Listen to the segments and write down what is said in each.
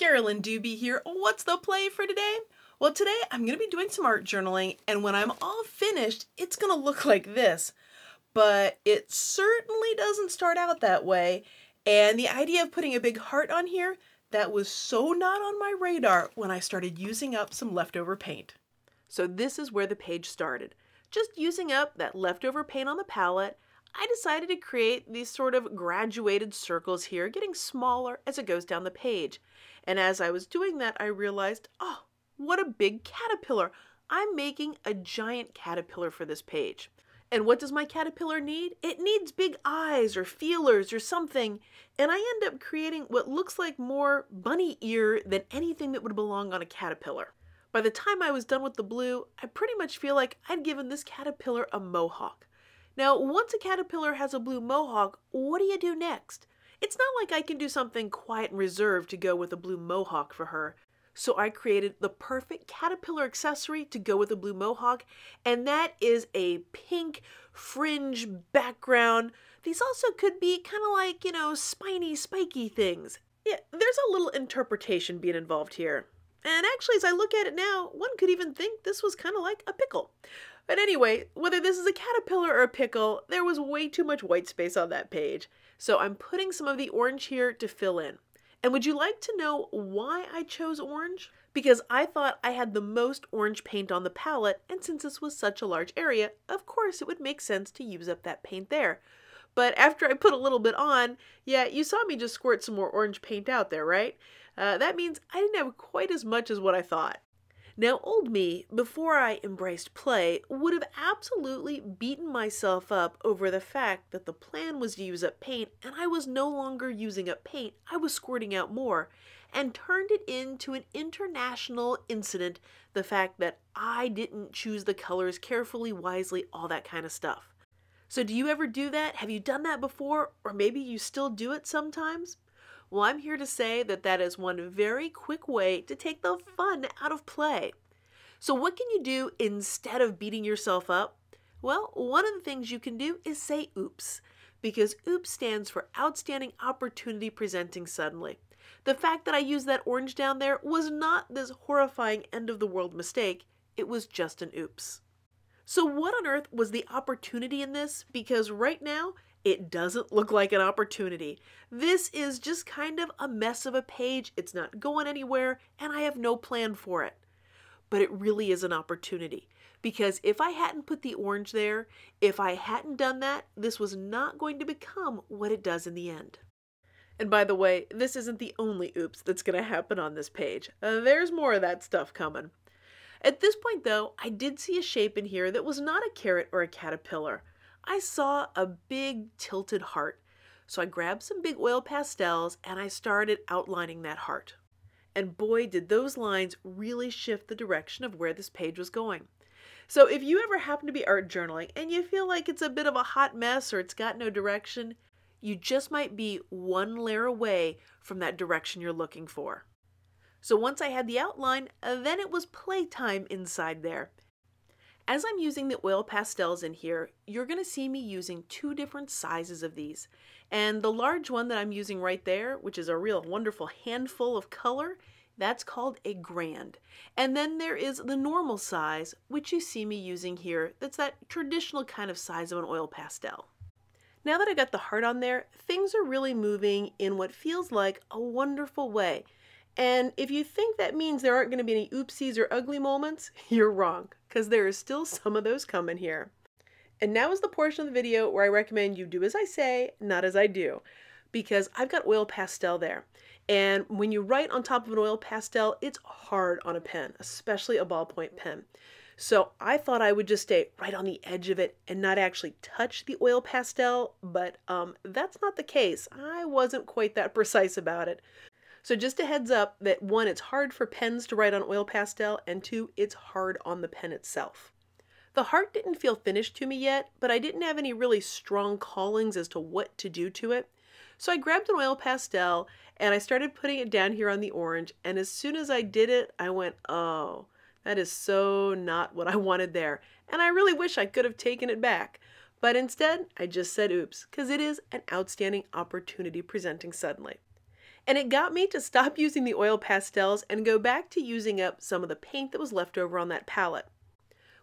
Carolyn Dube here. What's the play for today? Well, today I'm going to be doing some art journaling, and when I'm all finished, it's going to look like this. But it certainly doesn't start out that way, and the idea of putting a big heart on here, that was so not on my radar when I started using up some leftover paint. So this is where the page started. Just using up that leftover paint on the palette, I decided to create these sort of graduated circles here, getting smaller as it goes down the page. And as I was doing that, I realized, oh, what a big caterpillar. I'm making a giant caterpillar for this page. And what does my caterpillar need? It needs big eyes or feelers or something. And I end up creating what looks like more bunny ear than anything that would belong on a caterpillar. By the time I was done with the blue, I pretty much feel like I'd given this caterpillar a mohawk. Now, once a caterpillar has a blue mohawk, what do you do next? It's not like I can do something quiet and reserved to go with a blue mohawk for her. So I created the perfect caterpillar accessory to go with a blue mohawk, and that is a pink fringe background. These also could be kind of like, spiny, spiky things. Yeah, there's a little interpretation being involved here. And actually, as I look at it now, one could even think this was kind of like a pickle. But anyway, whether this is a caterpillar or a pickle, there was way too much white space on that page. So I'm putting some of the orange here to fill in. And would you like to know why I chose orange? Because I thought I had the most orange paint on the palette, and since this was such a large area, of course it would make sense to use up that paint there. But after I put a little bit on, yeah, you saw me just squirt some more orange paint out there, right? That means I didn't have quite as much as what I thought. Now, old me, before I embraced play, would have absolutely beaten myself up over the fact that the plan was to use up paint, and I was no longer using up paint, I was squirting out more, and turned it into an international incident, the fact that I didn't choose the colors carefully, wisely, all that kind of stuff. So do you ever do that? Have you done that before? Or maybe you still do it sometimes? Well, I'm here to say that that is one very quick way to take the fun out of play. So what can you do instead of beating yourself up? Well, one of the things you can do is say oops, because oops stands for Outstanding Opportunity Presenting Suddenly. The fact that I used that orange down there was not this horrifying end-of-the-world mistake. It was just an oops. So what on earth was the opportunity in this? Because right now, it doesn't look like an opportunity. This is just kind of a mess of a page. It's not going anywhere, and I have no plan for it. But it really is an opportunity, because if I hadn't put the orange there, if I hadn't done that, this was not going to become what it does in the end. And by the way, this isn't the only oops that's going to happen on this page. There's more of that stuff coming. At this point, though, I did see a shape in here that was not a carrot or a caterpillar. I saw a big tilted heart. So I grabbed some big oil pastels and I started outlining that heart. And boy, did those lines really shift the direction of where this page was going. So if you ever happen to be art journaling and you feel like it's a bit of a hot mess or it's got no direction, you just might be one layer away from that direction you're looking for. So once I had the outline, then it was playtime inside there. As I'm using the oil pastels in here, you're going to see me using two different sizes of these. And the large one that I'm using right there, which is a real wonderful handful of color, that's called a grand. And then there is the normal size, which you see me using here. That's that traditional kind of size of an oil pastel. Now that I got the heart on there, things are really moving in what feels like a wonderful way. And if you think that means there aren't going to be any oopsies or ugly moments, you're wrong, because there is still some of those coming here. And now is the portion of the video where I recommend you do as I say, not as I do, because I've got oil pastel there. And when you write on top of an oil pastel, it's hard on a pen, especially a ballpoint pen. So I thought I would just stay right on the edge of it and not actually touch the oil pastel, but that's not the case. I wasn't quite that precise about it. So just a heads up that one, it's hard for pens to write on oil pastel, and two, it's hard on the pen itself. The heart didn't feel finished to me yet, but I didn't have any really strong callings as to what to do to it. So I grabbed an oil pastel and I started putting it down here on the orange, and as soon as I did it, I went, oh, that is so not what I wanted there, and I really wish I could have taken it back. But instead, I just said oops, because it is an outstanding opportunity presenting suddenly. And it got me to stop using the oil pastels and go back to using up some of the paint that was left over on that palette.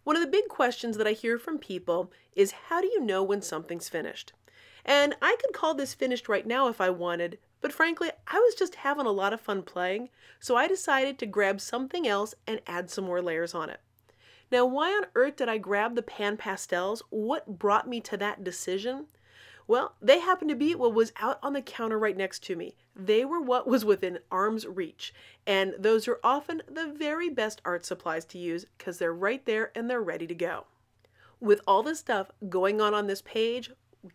One of the big questions that I hear from people is, how do you know when something's finished? And I could call this finished right now if I wanted, but frankly, I was just having a lot of fun playing, so I decided to grab something else and add some more layers on it. Now, why on earth did I grab the pan pastels? What brought me to that decision? Well, they happened to be what was out on the counter right next to me. They were what was within arm's reach, and those are often the very best art supplies to use because they're right there and they're ready to go. With all this stuff going on this page,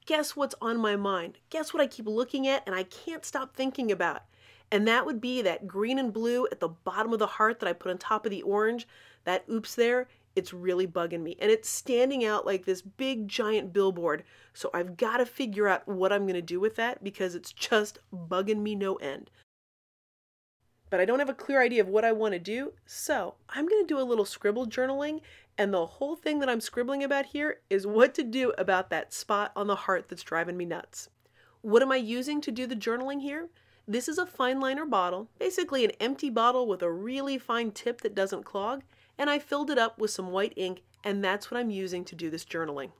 guess what's on my mind? Guess what I keep looking at and I can't stop thinking about? And that would be that green and blue at the bottom of the heart that I put on top of the orange. That oops there, it's really bugging me. And it's standing out like this big giant billboard. So I've got to figure out what I'm going to do with that because it's just bugging me no end. But I don't have a clear idea of what I want to do, so I'm going to do a little scribble journaling, and the whole thing that I'm scribbling about here is what to do about that spot on the heart that's driving me nuts. What am I using to do the journaling here? This is a fine liner bottle, basically an empty bottle with a really fine tip that doesn't clog, and I filled it up with some white ink, and that's what I'm using to do this journaling.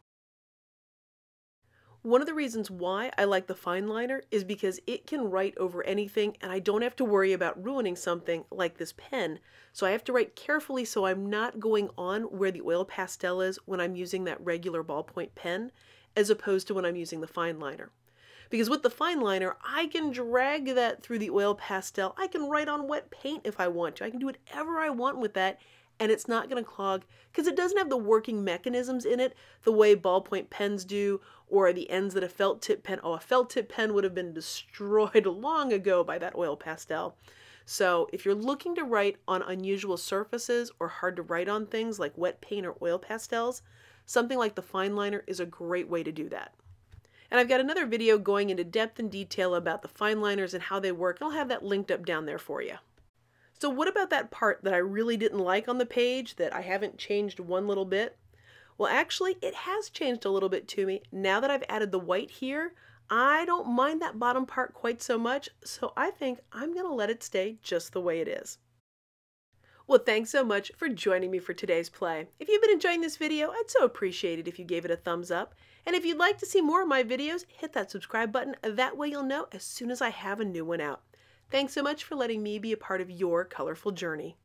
One of the reasons why I like the fine liner is because it can write over anything and I don't have to worry about ruining something like this pen. So I have to write carefully so I'm not going on where the oil pastel is when I'm using that regular ballpoint pen, as opposed to when I'm using the fine liner. Because with the fine liner, I can drag that through the oil pastel. I can write on wet paint if I want to. I can do whatever I want with that, and it's not going to clog because it doesn't have the working mechanisms in it the way ballpoint pens do, or the ends that a felt tip pen. Oh, a felt tip pen would have been destroyed long ago by that oil pastel. So if you're looking to write on unusual surfaces or hard to write on things like wet paint or oil pastels, something like the fine liner is a great way to do that. And I've got another video going into depth and detail about the fine liners and how they work, and I'll have that linked up down there for you. So what about that part that I really didn't like on the page that I haven't changed one little bit? Well, actually, it has changed a little bit to me. Now that I've added the white here, I don't mind that bottom part quite so much, so I think I'm going to let it stay just the way it is. Well, thanks so much for joining me for today's play. If you've been enjoying this video, I'd so appreciate it if you gave it a thumbs up. And if you'd like to see more of my videos, hit that subscribe button. That way you'll know as soon as I have a new one out. Thanks so much for letting me be a part of your colorful journey.